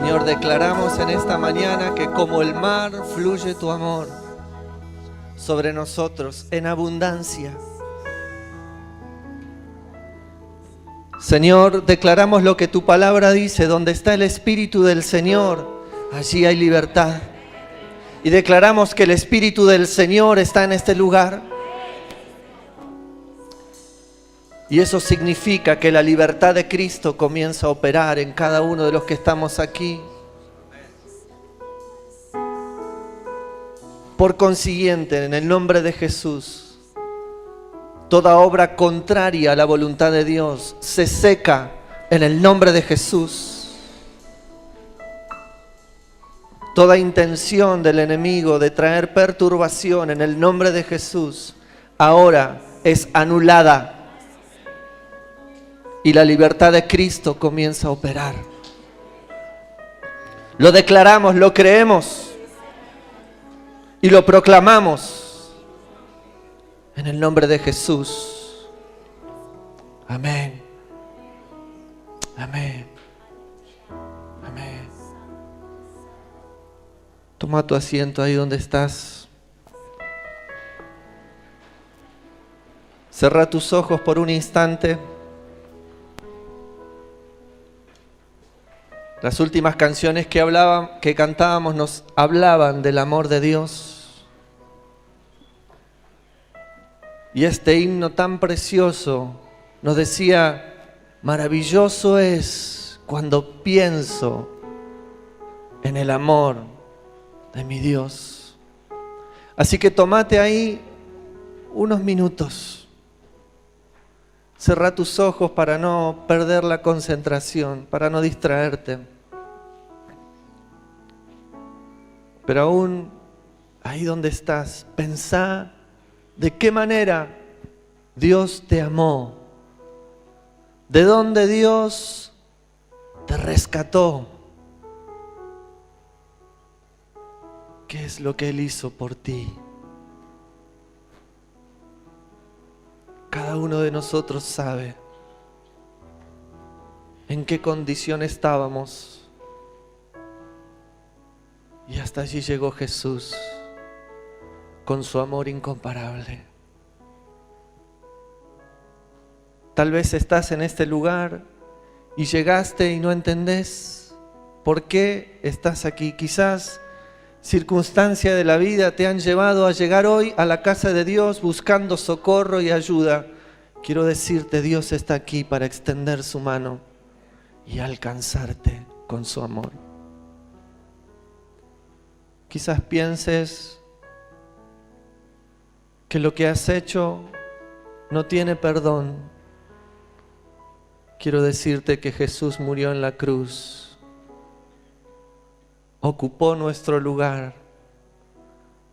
Señor, declaramos en esta mañana que como el mar fluye tu amor sobre nosotros en abundancia. Señor, declaramos lo que tu palabra dice: donde está el Espíritu del Señor, allí hay libertad. Y declaramos que el Espíritu del Señor está en este lugar. Y eso significa que la libertad de Cristo comienza a operar en cada uno de los que estamos aquí. Por consiguiente, en el nombre de Jesús, toda obra contraria a la voluntad de Dios se seca en el nombre de Jesús. Toda intención del enemigo de traer perturbación en el nombre de Jesús ahora es anulada. Y la libertad de Cristo comienza a operar. Lo declaramos, lo creemos y lo proclamamos en el nombre de Jesús. Amén. Amén. Amén. Toma tu asiento ahí donde estás. Cerra tus ojos por un instante. Las últimas canciones que cantábamos nos hablaban del amor de Dios. Y este himno tan precioso nos decía: maravilloso es cuando pienso en el amor de mi Dios. Así que tomate ahí unos minutos. Cerrá tus ojos para no perder la concentración, para no distraerte. Pero aún ahí donde estás, pensá de qué manera Dios te amó, de dónde Dios te rescató, qué es lo que Él hizo por ti. Cada uno de nosotros sabe en qué condición estábamos. Y hasta allí llegó Jesús con su amor incomparable. Tal vez estás en este lugar y llegaste y no entendés por qué estás aquí. Quizás circunstancias de la vida te han llevado a llegar hoy a la casa de Dios buscando socorro y ayuda. Quiero decirte, Dios está aquí para extender su mano y alcanzarte con su amor. Quizás pienses que lo que has hecho no tiene perdón. Quiero decirte que Jesús murió en la cruz, ocupó nuestro lugar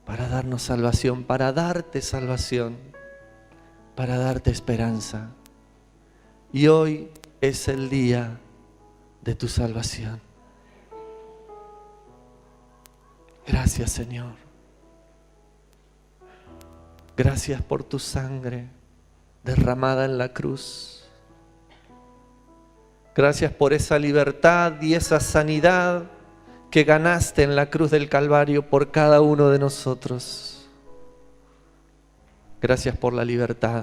para darnos salvación, para darte salvación, para darte esperanza. Y hoy es el día de tu salvación. Gracias, Señor. Gracias por tu sangre derramada en la cruz. Gracias por esa libertad y esa sanidad que ganaste en la cruz del Calvario por cada uno de nosotros. Gracias por la libertad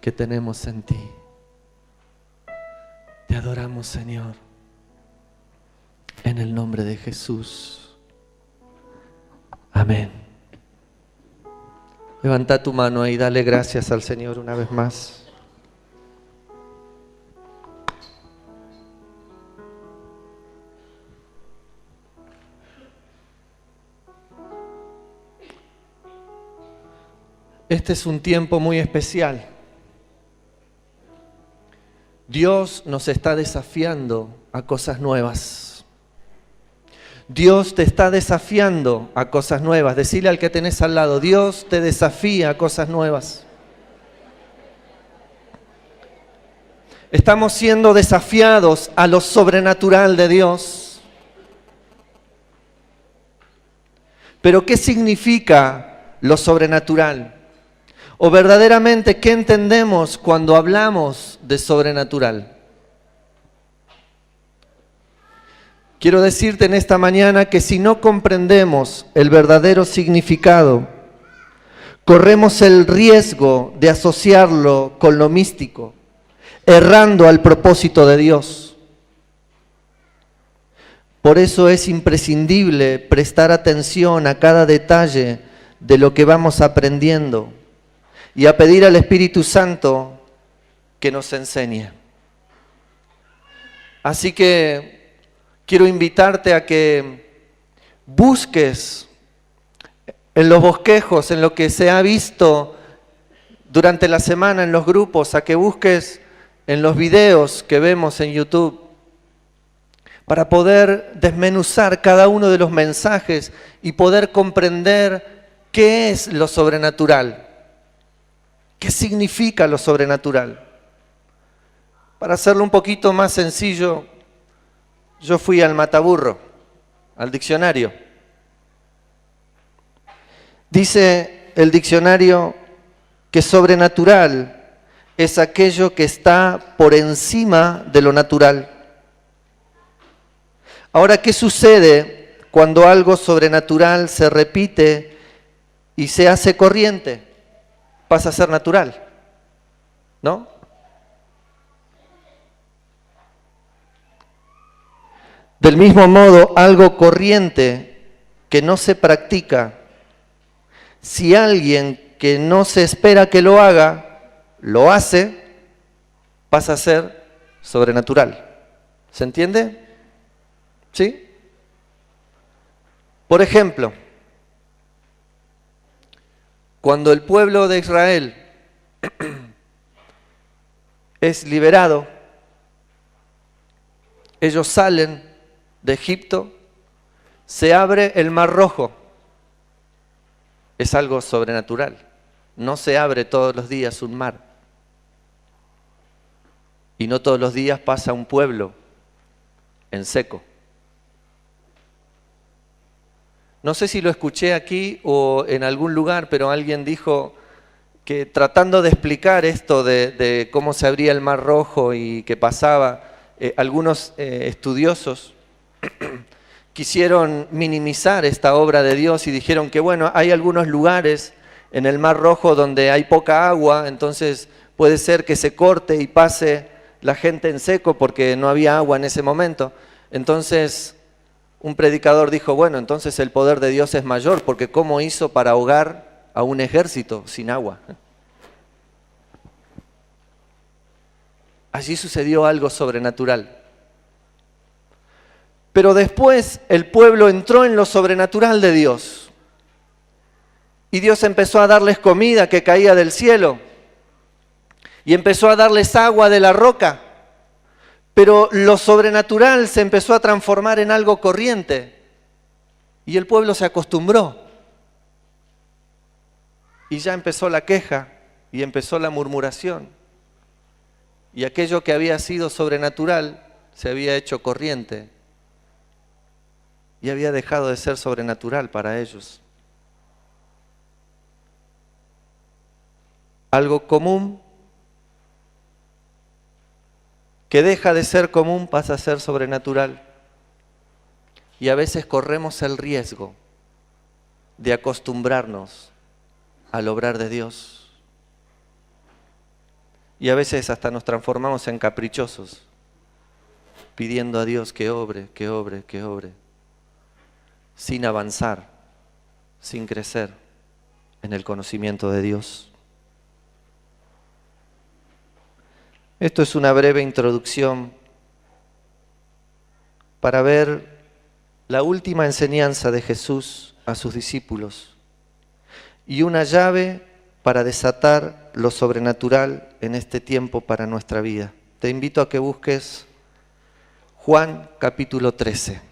que tenemos en ti. Te adoramos, Señor, en el nombre de Jesús. Amén. Levanta tu mano y dale gracias al Señor una vez más. Este es un tiempo muy especial. Dios nos está desafiando a cosas nuevas. Dios te está desafiando a cosas nuevas. Decile al que tenés al lado: Dios te desafía a cosas nuevas. Estamos siendo desafiados a lo sobrenatural de Dios. Pero ¿qué significa lo sobrenatural? O verdaderamente, ¿qué entendemos cuando hablamos de sobrenatural? quiero decirte en esta mañana que si no comprendemos el verdadero significado, corremos el riesgo de asociarlo con lo místico, errando al propósito de Dios. Por eso es imprescindible prestar atención a cada detalle de lo que vamos aprendiendo y a pedir al Espíritu Santo que nos enseñe. Así que quiero invitarte a que busques en los bosquejos, en lo que se ha visto durante la semana en los grupos, a que busques en los videos que vemos en YouTube, para poder desmenuzar cada uno de los mensajes y poder comprender qué es lo sobrenatural, qué significa lo sobrenatural. Para hacerlo un poquito más sencillo, yo fui al Mataburro, al diccionario. Dice el diccionario que sobrenatural es aquello que está por encima de lo natural. Ahora, ¿qué sucede cuando algo sobrenatural se repite y se hace corriente? Pasa a ser natural, ¿no? Del mismo modo, algo corriente que no se practica, si alguien que no se espera que lo haga, lo hace, pasa a ser sobrenatural. ¿Se entiende? ¿Sí? Por ejemplo, cuando el pueblo de Israel es liberado, ellos salen de Egipto, se abre el Mar Rojo. Es algo sobrenatural. No se abre todos los días un mar. Y no todos los días pasa un pueblo en seco. No sé si lo escuché aquí o en algún lugar, pero alguien dijo que tratando de explicar esto de cómo se abría el Mar Rojo y qué pasaba, algunos estudiosos quisieron minimizar esta obra de Dios y dijeron que bueno, hay algunos lugares en el Mar Rojo donde hay poca agua, entonces puede ser que se corte y pase la gente en seco porque no había agua en ese momento. Entonces un predicador dijo, bueno, entonces el poder de Dios es mayor, porque ¿cómo hizo para ahogar a un ejército sin agua? Allí sucedió algo sobrenatural. Pero después el pueblo entró en lo sobrenatural de Dios. Y Dios empezó a darles comida que caía del cielo. Y empezó a darles agua de la roca. Pero lo sobrenatural se empezó a transformar en algo corriente. Y el pueblo se acostumbró. Y ya empezó la queja y empezó la murmuración. Y aquello que había sido sobrenatural se había hecho corriente. Y había dejado de ser sobrenatural para ellos. Algo común que deja de ser común pasa a ser sobrenatural. Y a veces corremos el riesgo de acostumbrarnos al obrar de Dios. Y a veces hasta nos transformamos en caprichosos, pidiendo a Dios que obre, que obre, que obre, sin avanzar, sin crecer en el conocimiento de Dios. Esto es una breve introducción para ver la última enseñanza de Jesús a sus discípulos y una llave para desatar lo sobrenatural en este tiempo para nuestra vida. Te invito a que busques Juan capítulo 13.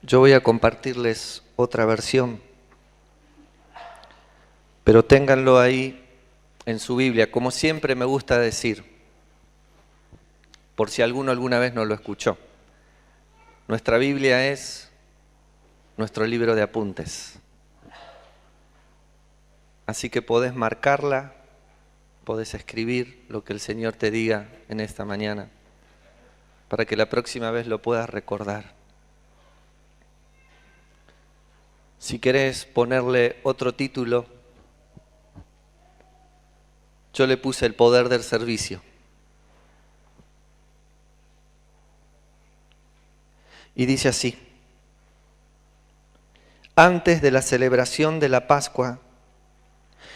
Yo voy a compartirles otra versión, pero ténganlo ahí en su Biblia, como siempre me gusta decir, por si alguno alguna vez no lo escuchó. Nuestra Biblia es nuestro libro de apuntes. Así que podés marcarla, podés escribir lo que el Señor te diga en esta mañana, para que la próxima vez lo puedas recordar. Si querés ponerle otro título, yo le puse el poder del servicio. Y dice así: antes de la celebración de la Pascua,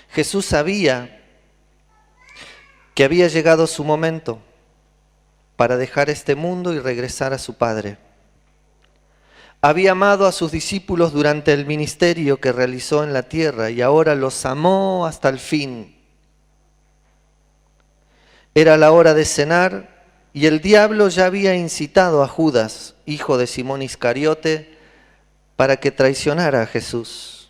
Jesús sabía que había llegado su momento para dejar este mundo y regresar a su Padre. Había amado a sus discípulos durante el ministerio que realizó en la tierra y ahora los amó hasta el fin. Era la hora de cenar y el diablo ya había incitado a Judas, hijo de Simón Iscariote, para que traicionara a Jesús.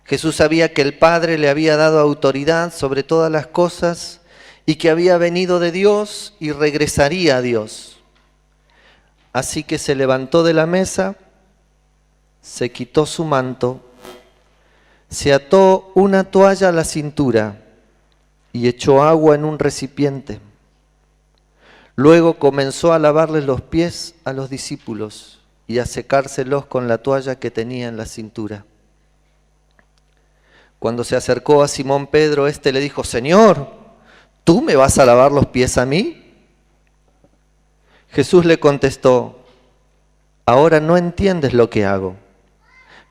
Jesús sabía que el Padre le había dado autoridad sobre todas las cosas y que había venido de Dios y regresaría a Dios. Así que se levantó de la mesa, se quitó su manto, se ató una toalla a la cintura y echó agua en un recipiente. Luego comenzó a lavarles los pies a los discípulos y a secárselos con la toalla que tenía en la cintura. Cuando se acercó a Simón Pedro, éste le dijo: Señor, ¿tú me vas a lavar los pies a mí? Jesús le contestó: ahora no entiendes lo que hago,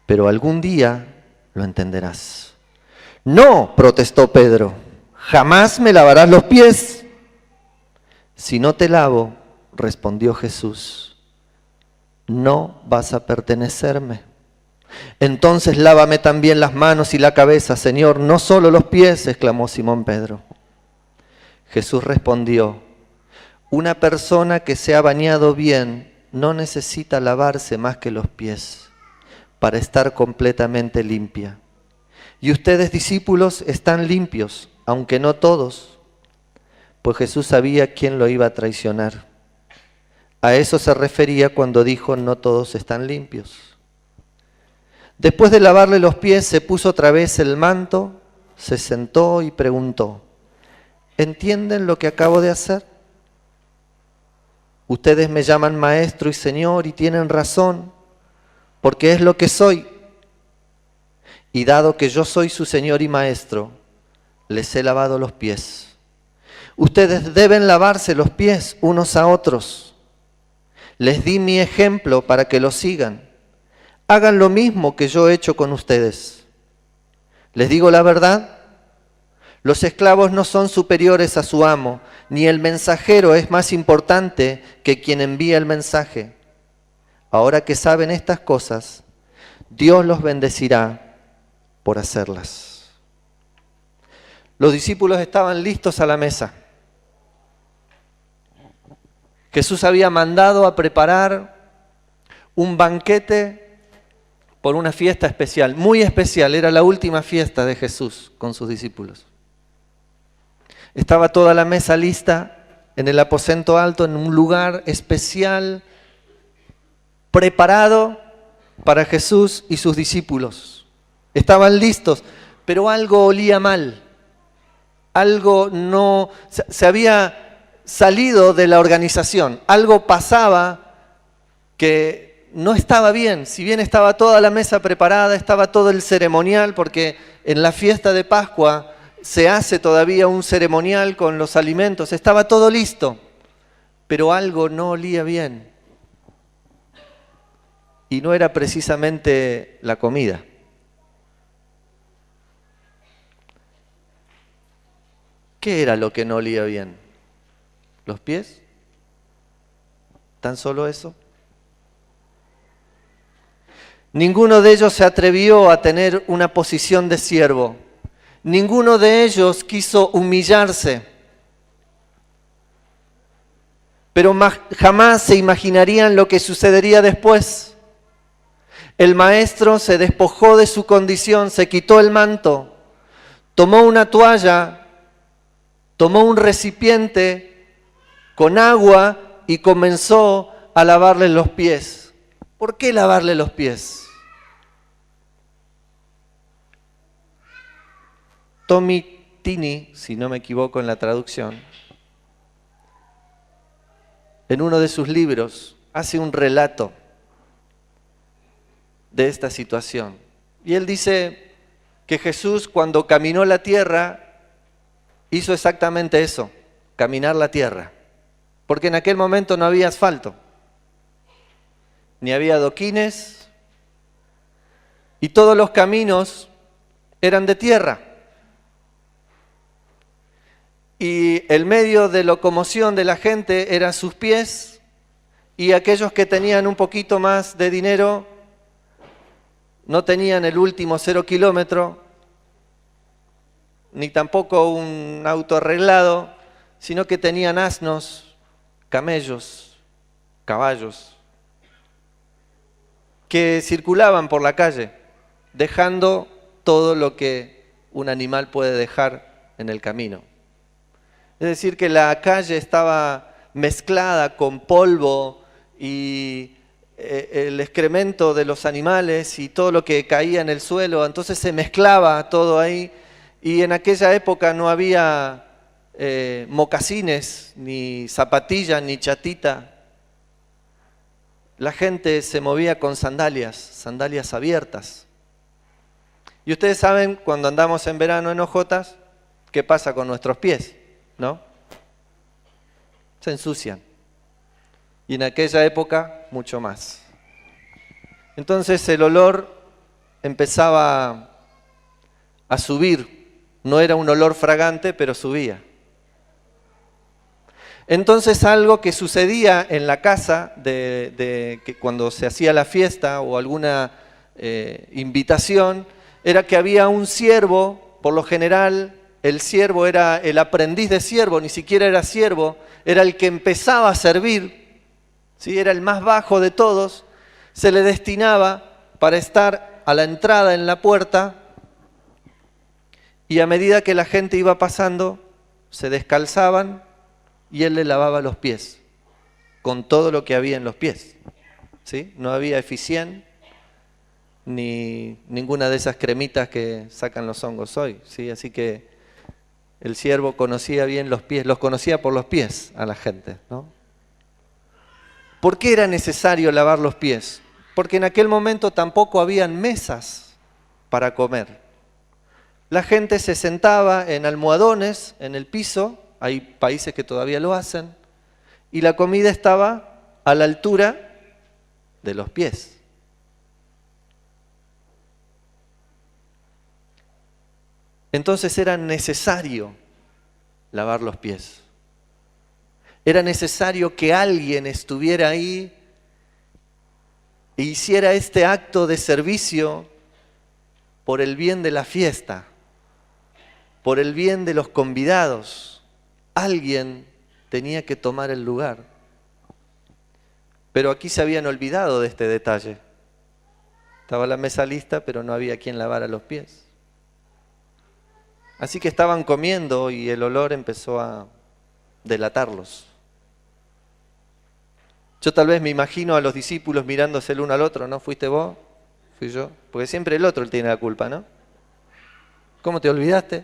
pero algún día lo entenderás. No, protestó Pedro, jamás me lavarás los pies. Si no te lavo, respondió Jesús, no vas a pertenecerme. Entonces lávame también las manos y la cabeza, Señor, no solo los pies, exclamó Simón Pedro. Jesús respondió: una persona que se ha bañado bien no necesita lavarse más que los pies para estar completamente limpia. Y ustedes, discípulos, están limpios, aunque no todos, pues Jesús sabía quién lo iba a traicionar. A eso se refería cuando dijo: no todos están limpios. Después de lavarle los pies, se puso otra vez el manto, se sentó y preguntó: ¿entienden lo que acabo de hacer? Ustedes me llaman maestro y señor y tienen razón, porque es lo que soy. Y dado que yo soy su señor y maestro, les he lavado los pies. Ustedes deben lavarse los pies unos a otros. Les di mi ejemplo para que lo sigan. Hagan lo mismo que yo he hecho con ustedes. Les digo la verdad, los esclavos no son superiores a su amo, ni el mensajero es más importante que quien envía el mensaje. Ahora que saben estas cosas, Dios los bendecirá por hacerlas. Los discípulos estaban listos a la mesa. Jesús había mandado a preparar un banquete por una fiesta especial, muy especial. Era la última fiesta de Jesús con sus discípulos. Estaba toda la mesa lista en el aposento alto, en un lugar especial, preparado para Jesús y sus discípulos. Estaban listos, pero algo olía mal. Algo no... Se había salido de la organización. Algo pasaba que no estaba bien. Si bien estaba toda la mesa preparada, estaba todo el ceremonial, porque en la fiesta de Pascua se hace todavía un ceremonial con los alimentos. Estaba todo listo, pero algo no olía bien. Y no era precisamente la comida. ¿Qué era lo que no olía bien? ¿Los pies? ¿Tan solo eso? Ninguno de ellos se atrevió a tener una posición de siervo. Ninguno de ellos quiso humillarse. Pero jamás se imaginarían lo que sucedería después. El maestro se despojó de su condición, se quitó el manto, tomó una toalla, tomó un recipiente con agua y comenzó a lavarle los pies. ¿Por qué lavarle los pies? Tommy Tini, si no me equivoco en la traducción, en uno de sus libros hace un relato de esta situación. Y él dice que Jesús, cuando caminó la tierra, hizo exactamente eso, caminar la tierra. Porque en aquel momento no había asfalto, ni había adoquines, y todos los caminos eran de tierra. Y el medio de locomoción de la gente eran sus pies, y aquellos que tenían un poquito más de dinero no tenían el último 0 kilómetro, ni tampoco un auto arreglado, sino que tenían asnos, camellos, caballos, que circulaban por la calle, dejando todo lo que un animal puede dejar en el camino. Es decir, que la calle estaba mezclada con polvo y el excremento de los animales y todo lo que caía en el suelo, entonces se mezclaba todo ahí, y en aquella época no había mocasines, ni zapatillas, ni chatita. La gente se movía con sandalias abiertas. Y ustedes saben, cuando andamos en verano en hojotas, ¿qué pasa con nuestros pies? ¿No? Se ensucian. Y en aquella época, mucho más. Entonces el olor empezaba a subir. No era un olor fragante, pero subía. Entonces algo que sucedía en la casa, que cuando se hacía la fiesta o alguna invitación, era que había un siervo, por lo general el siervo era el aprendiz de siervo, ni siquiera era siervo, era el que empezaba a servir, ¿sí? Era el más bajo de todos, se le destinaba para estar a la entrada en la puerta, y a medida que la gente iba pasando, se descalzaban y él le lavaba los pies, con todo lo que había en los pies, ¿sí? No había eficien, ni ninguna de esas cremitas que sacan los hongos hoy, ¿sí? Así que el siervo conocía bien los pies, los conocía por los pies a la gente, ¿no? ¿Por qué era necesario lavar los pies? Porque en aquel momento tampoco habían mesas para comer. La gente se sentaba en almohadones en el piso, hay países que todavía lo hacen, y la comida estaba a la altura de los pies. Entonces era necesario lavar los pies. Era necesario que alguien estuviera ahí e hiciera este acto de servicio por el bien de la fiesta, por el bien de los convidados. Alguien tenía que tomar el lugar. Pero aquí se habían olvidado de este detalle. Estaba la mesa lista, pero no había quien lavara los pies. Así que estaban comiendo y el olor empezó a delatarlos. Yo tal vez me imagino a los discípulos mirándose el uno al otro, ¿no? ¿Fuiste vos? ¿Fui yo? Porque siempre el otro tiene la culpa, ¿no? ¿Cómo te olvidaste?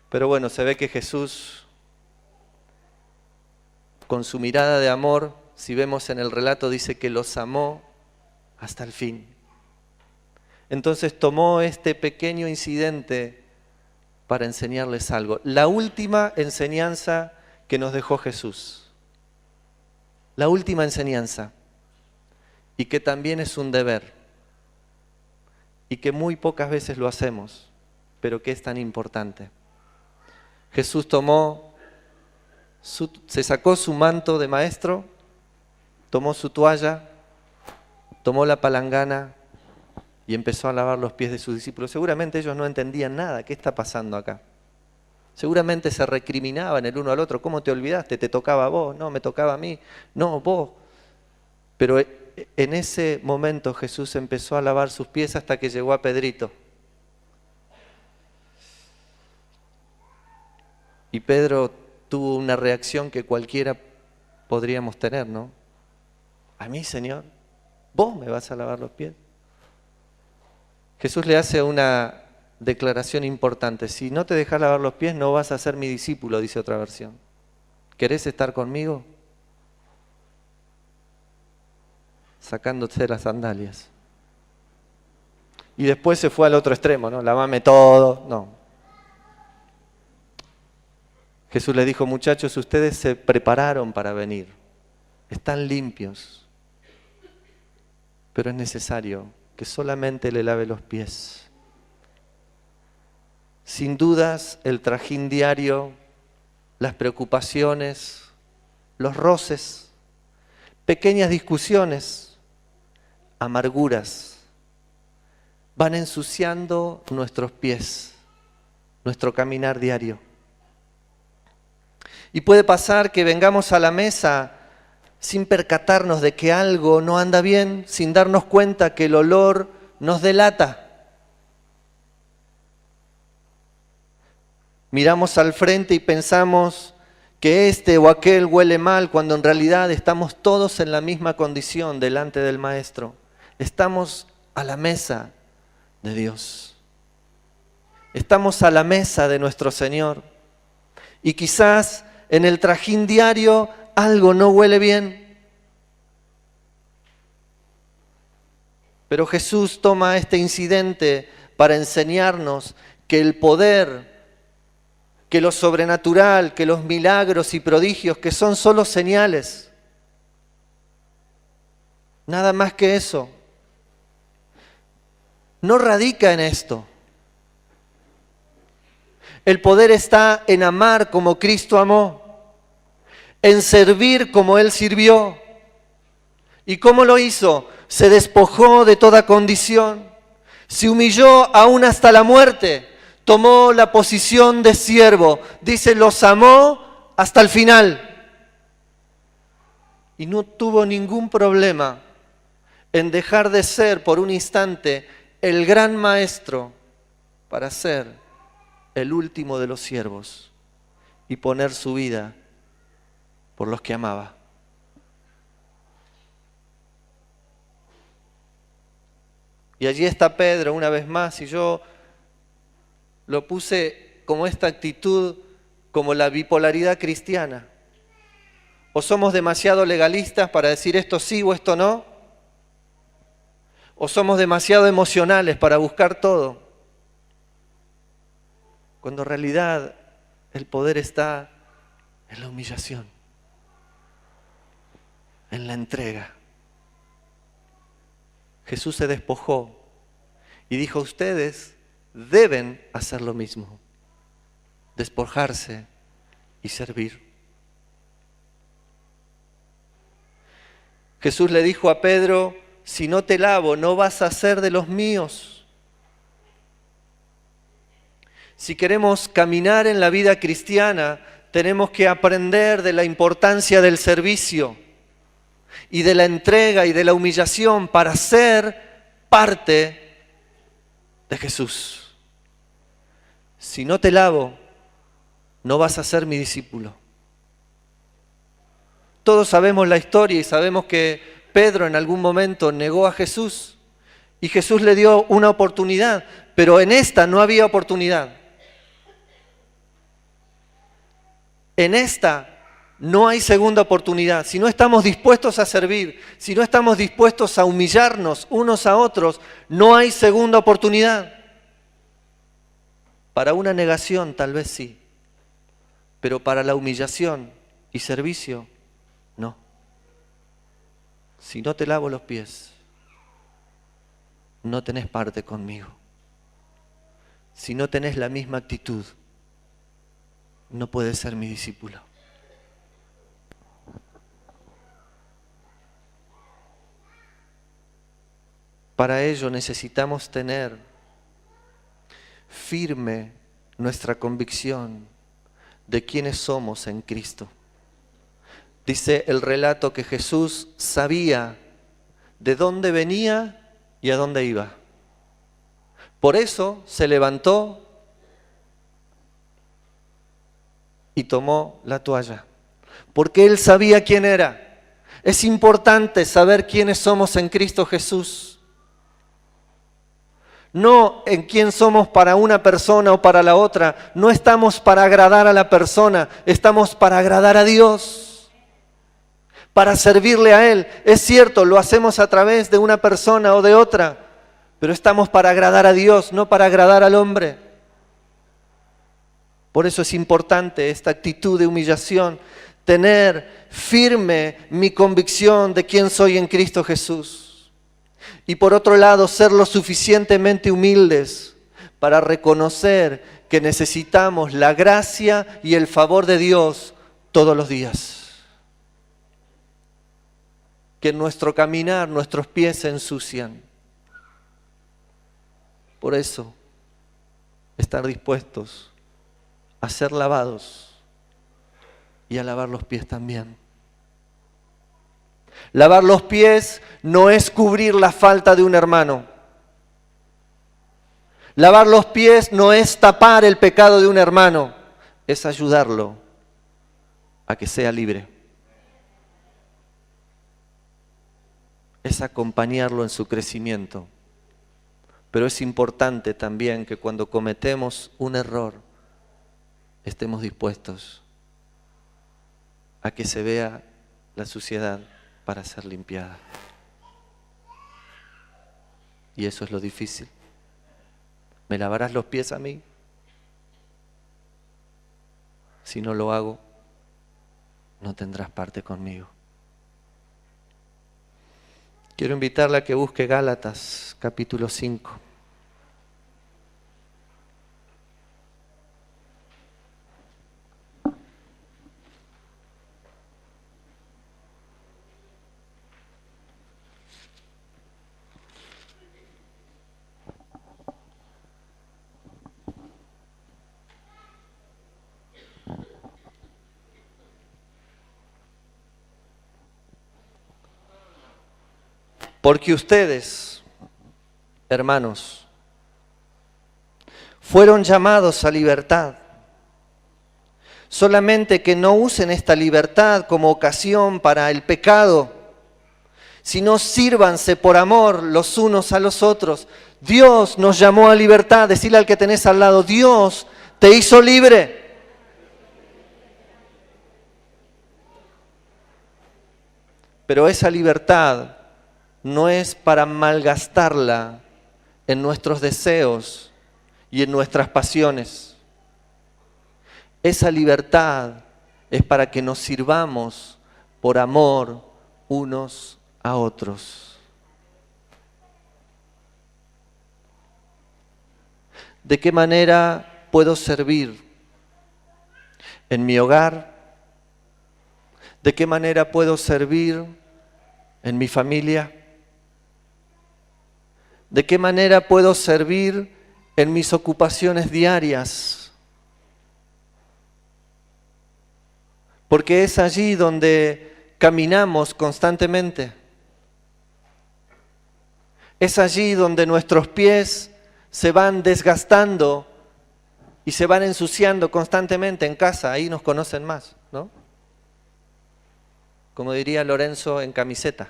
Pero bueno, se ve que Jesús, con su mirada de amor, si vemos en el relato, dice que los amó hasta el fin. Entonces tomó este pequeño incidente para enseñarles algo. La última enseñanza que nos dejó Jesús. La última enseñanza. Y que también es un deber. Y que muy pocas veces lo hacemos, pero que es tan importante. Jesús se sacó su manto de maestro, tomó su toalla, tomó la palangana y empezó a lavar los pies de sus discípulos. Seguramente ellos no entendían nada. ¿Qué está pasando acá? Seguramente se recriminaban el uno al otro. ¿Cómo te olvidaste? ¿Te tocaba a vos? No, me tocaba a mí. No, vos. Pero en ese momento Jesús empezó a lavar sus pies hasta que llegó a Pedrito. Y Pedro tuvo una reacción que cualquiera podríamos tener, ¿no? ¿A mí, Señor? ¿Vos me vas a lavar los pies? Jesús le hace una declaración importante. Si no te dejas lavar los pies, no vas a ser mi discípulo, dice otra versión. ¿Querés estar conmigo? Sacándose las sandalias. Y después se fue al otro extremo, ¿no? Lavame todo, no. Jesús le dijo, muchachos, ustedes se prepararon para venir. Están limpios. Pero es necesario que solamente le lave los pies. Sin dudas, el trajín diario, las preocupaciones, los roces, pequeñas discusiones, amarguras, van ensuciando nuestros pies, nuestro caminar diario. Y puede pasar que vengamos a la mesa sin percatarnos de que algo no anda bien, sin darnos cuenta que el olor nos delata. Miramos al frente y pensamos que este o aquel huele mal, cuando en realidad estamos todos en la misma condición delante del Maestro. Estamos a la mesa de Dios. Estamos a la mesa de nuestro Señor. Y quizás en el trajín diario algo no huele bien. Pero Jesús toma este incidente para enseñarnos que el poder, que lo sobrenatural, que los milagros y prodigios, que son solo señales, nada más que eso, no radica en esto. El poder está en amar como Cristo amó, en servir como Él sirvió. ¿Y cómo lo hizo? Se despojó de toda condición, se humilló aún hasta la muerte, tomó la posición de siervo, dice, los amó hasta el final. Y no tuvo ningún problema en dejar de ser por un instante el gran maestro para ser el último de los siervos y poner su vida por los que amaba. Y allí está Pedro una vez más, y yo lo puse como esta actitud, como la bipolaridad cristiana. O somos demasiado legalistas para decir esto sí o esto no, o somos demasiado emocionales para buscar todo, cuando en realidad el poder está en la humillación, en la entrega. Jesús se despojó y dijo, ustedes deben hacer lo mismo, despojarse y servir. Jesús le dijo a Pedro, si no te lavo, no vas a ser de los míos. Si queremos caminar en la vida cristiana, tenemos que aprender de la importancia del servicio y de la entrega y de la humillación para ser parte de Jesús. Si no te lavo, no vas a ser mi discípulo. Todos sabemos la historia y sabemos que Pedro en algún momento negó a Jesús y Jesús le dio una oportunidad, pero en esta no había oportunidad. En esta no hay segunda oportunidad. Si no estamos dispuestos a servir, si no estamos dispuestos a humillarnos unos a otros, no hay segunda oportunidad. Para una negación tal vez sí, pero para la humillación y servicio, no. Si no te lavo los pies, no tenés parte conmigo. Si no tenés la misma actitud, no puedes ser mi discípulo. Para ello necesitamos tener firme nuestra convicción de quiénes somos en Cristo. Dice el relato que Jesús sabía de dónde venía y a dónde iba. Por eso se levantó y tomó la toalla, porque Él sabía quién era. Es importante saber quiénes somos en Cristo Jesús. No en quién somos para una persona o para la otra. No estamos para agradar a la persona, estamos para agradar a Dios, para servirle a Él. Es cierto, lo hacemos a través de una persona o de otra, pero estamos para agradar a Dios, no para agradar al hombre. Por eso es importante esta actitud de humillación, tener firme mi convicción de quién soy en Cristo Jesús. Y por otro lado, ser lo suficientemente humildes para reconocer que necesitamos la gracia y el favor de Dios todos los días. Que en nuestro caminar nuestros pies se ensucian. Por eso, estar dispuestos a ser lavados y a lavar los pies también. Lavar los pies no es cubrir la falta de un hermano. Lavar los pies no es tapar el pecado de un hermano, es ayudarlo a que sea libre. Es acompañarlo en su crecimiento. Pero es importante también que cuando cometemos un error, estemos dispuestos a que se vea la suciedad para ser limpiada. Y eso es lo difícil. ¿Me lavarás los pies a mí? Si no lo hago, no tendrás parte conmigo. Quiero invitarla a que busque Gálatas, capítulo 5. Porque ustedes, hermanos, fueron llamados a libertad. Solamente que no usen esta libertad como ocasión para el pecado, sino sírvanse por amor los unos a los otros. Dios nos llamó a libertad. Decile al que tenés al lado, Dios te hizo libre. Pero esa libertad no es para malgastarla en nuestros deseos y en nuestras pasiones. Esa libertad es para que nos sirvamos por amor unos a otros. ¿De qué manera puedo servir en mi hogar? ¿De qué manera puedo servir en mi familia? ¿De qué manera puedo servir en mis ocupaciones diarias? Porque es allí donde caminamos constantemente. Es allí donde nuestros pies se van desgastando y se van ensuciando constantemente en casa. Ahí nos conocen más, ¿no? Como diría Lorenzo, en camiseta.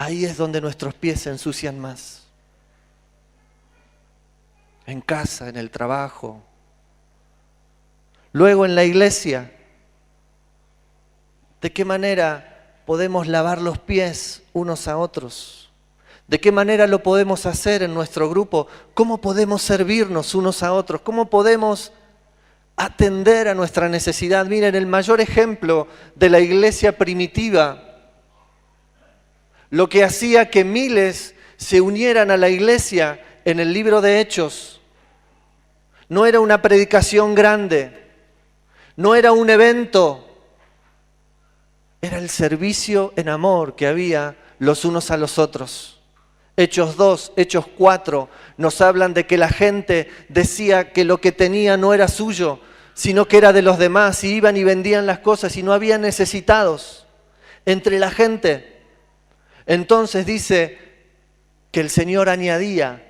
Ahí es donde nuestros pies se ensucian más. En casa, en el trabajo. Luego en la iglesia. ¿De qué manera podemos lavar los pies unos a otros? ¿De qué manera lo podemos hacer en nuestro grupo? ¿Cómo podemos servirnos unos a otros? ¿Cómo podemos atender a nuestra necesidad? Miren, el mayor ejemplo de la iglesia primitiva, lo que hacía que miles se unieran a la iglesia en el libro de Hechos, no era una predicación grande, no era un evento, era el servicio en amor que había los unos a los otros. Hechos 2, Hechos 4 nos hablan de que la gente decía que lo que tenía no era suyo, sino que era de los demás, y iban y vendían las cosas y no había necesitados entre la gente. Entonces dice que el Señor añadía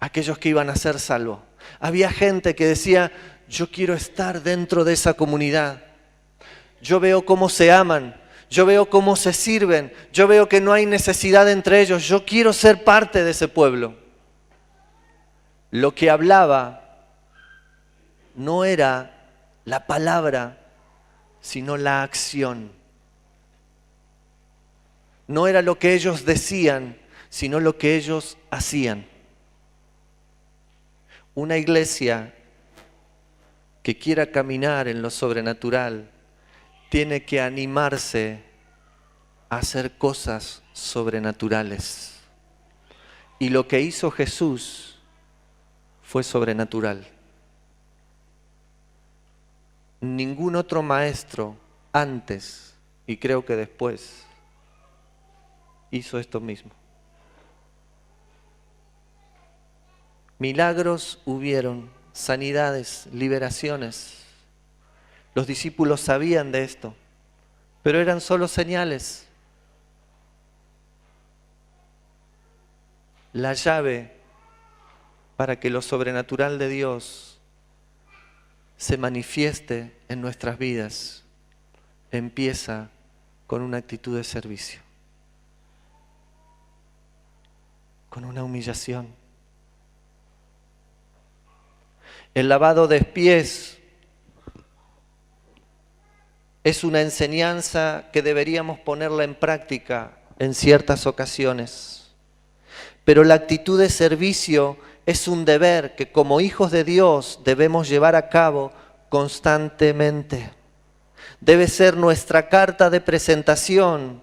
aquellos que iban a ser salvos. Había gente que decía, yo quiero estar dentro de esa comunidad. Yo veo cómo se aman, yo veo cómo se sirven, yo veo que no hay necesidad entre ellos, yo quiero ser parte de ese pueblo. Lo que hablaba no era la palabra, sino la acción. No era lo que ellos decían, sino lo que ellos hacían. Una iglesia que quiera caminar en lo sobrenatural tiene que animarse a hacer cosas sobrenaturales. Y lo que hizo Jesús fue sobrenatural. Ningún otro maestro antes, y creo que después, hizo esto mismo. Milagros hubieron, sanidades, liberaciones. Los discípulos sabían de esto, pero eran solo señales. La llave para que lo sobrenatural de Dios se manifieste en nuestras vidas empieza con una actitud de servicio, con una humillación. El lavado de pies es una enseñanza que deberíamos ponerla en práctica en ciertas ocasiones. Pero la actitud de servicio es un deber que como hijos de Dios debemos llevar a cabo constantemente. Debe ser nuestra carta de presentación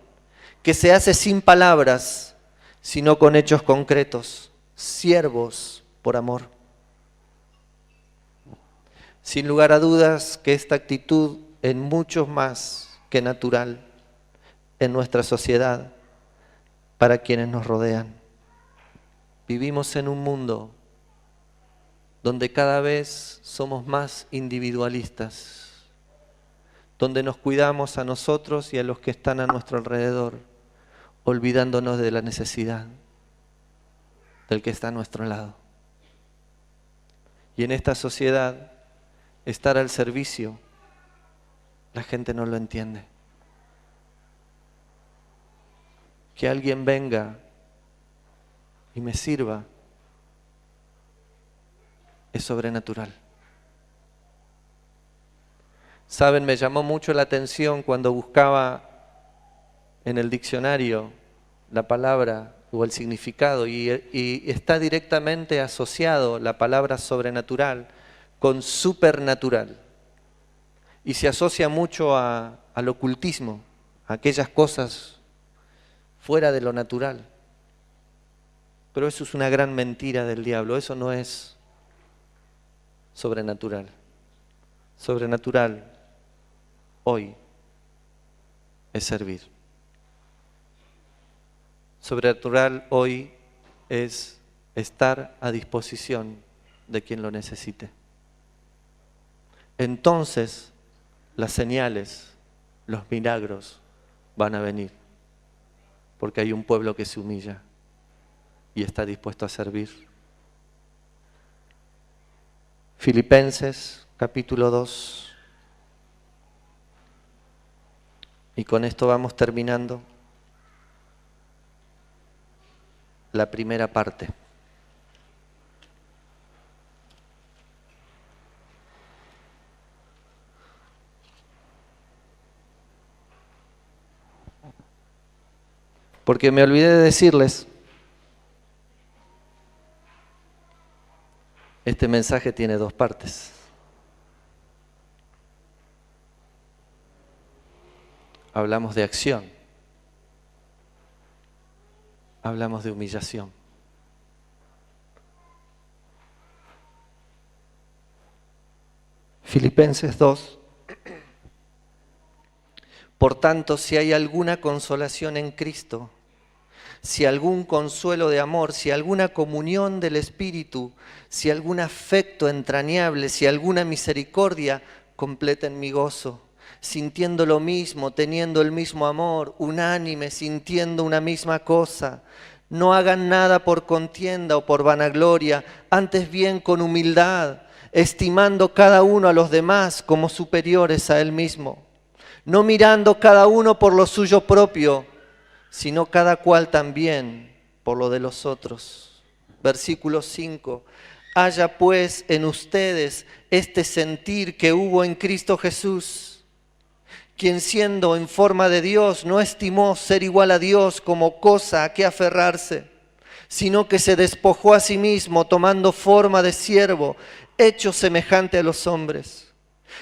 que se hace sin palabras, sino con hechos concretos, siervos por amor. Sin lugar a dudas que esta actitud es mucho más que natural en nuestra sociedad para quienes nos rodean. Vivimos en un mundo donde cada vez somos más individualistas, donde nos cuidamos a nosotros y a los que están a nuestro alrededor, olvidándonos de la necesidad del que está a nuestro lado. Y en esta sociedad, estar al servicio, la gente no lo entiende. Que alguien venga y me sirva es sobrenatural. Saben, me llamó mucho la atención cuando buscaba en el diccionario la palabra o el significado y está directamente asociado la palabra sobrenatural con supernatural. Y se asocia mucho al ocultismo, a aquellas cosas fuera de lo natural. Pero eso es una gran mentira del diablo, eso no es sobrenatural. Sobrenatural hoy es servir. Sobrenatural hoy es estar a disposición de quien lo necesite. Entonces las señales, los milagros van a venir, porque hay un pueblo que se humilla y está dispuesto a servir. Filipenses capítulo 2. Y con esto vamos terminando la primera parte. Porque me olvidé de decirles, este mensaje tiene dos partes. Hablamos de acción, hablamos de humillación. Filipenses 2. Por tanto, si hay alguna consolación en Cristo, si algún consuelo de amor, si alguna comunión del Espíritu, si algún afecto entrañable, si alguna misericordia, completen mi gozo, sintiendo lo mismo, teniendo el mismo amor, unánime, sintiendo una misma cosa. No hagan nada por contienda o por vanagloria, antes bien con humildad, estimando cada uno a los demás como superiores a él mismo, no mirando cada uno por lo suyo propio, sino cada cual también por lo de los otros. Versículo 5. Haya pues en ustedes este sentir que hubo en Cristo Jesús, quien siendo en forma de Dios no estimó ser igual a Dios como cosa a que aferrarse, sino que se despojó a sí mismo tomando forma de siervo, hecho semejante a los hombres.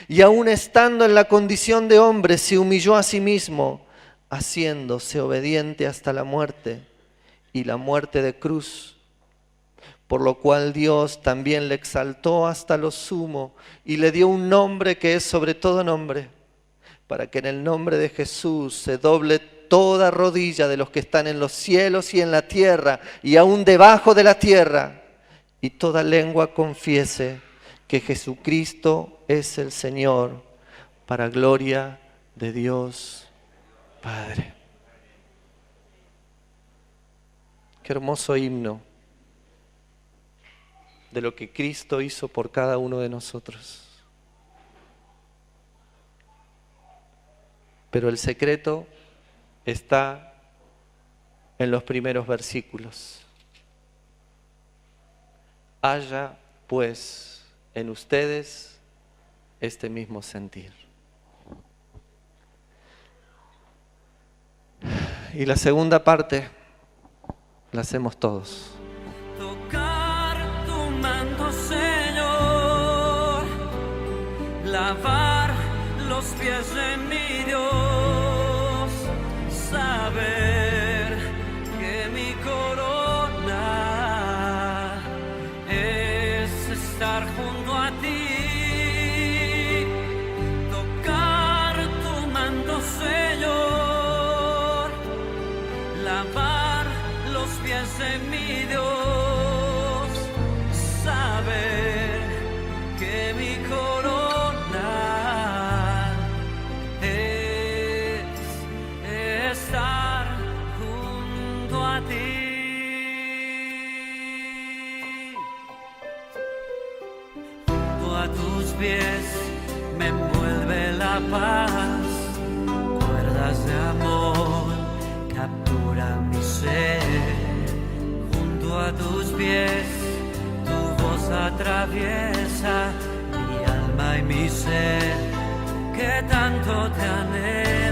Y aun estando en la condición de hombre, se humilló a sí mismo, haciéndose obediente hasta la muerte y la muerte de cruz. Por lo cual Dios también le exaltó hasta lo sumo y le dio un nombre que es sobre todo nombre, para que en el nombre de Jesús se doble toda rodilla de los que están en los cielos y en la tierra y aún debajo de la tierra, y toda lengua confiese que Jesucristo es el Señor, para gloria de Dios Padre. Qué hermoso himno de lo que Cristo hizo por cada uno de nosotros. Pero el secreto está en los primeros versículos. Haya pues en ustedes este mismo sentir. Y la segunda parte la hacemos todos. Tocar tu manto, Señor, lavar los pies de mi Dios, saber que mi corona es estar junto a ti. Tocar tu manto, Señor, lavar los pies de mi Dios, saber que mi corona es estar junto a ti. Junto a tus pies me envuelve la paz, cuerdas de amor capturan mi ser. Junto a tus pies tu voz atraviesa mi alma y mi ser, que tanto te anhelo.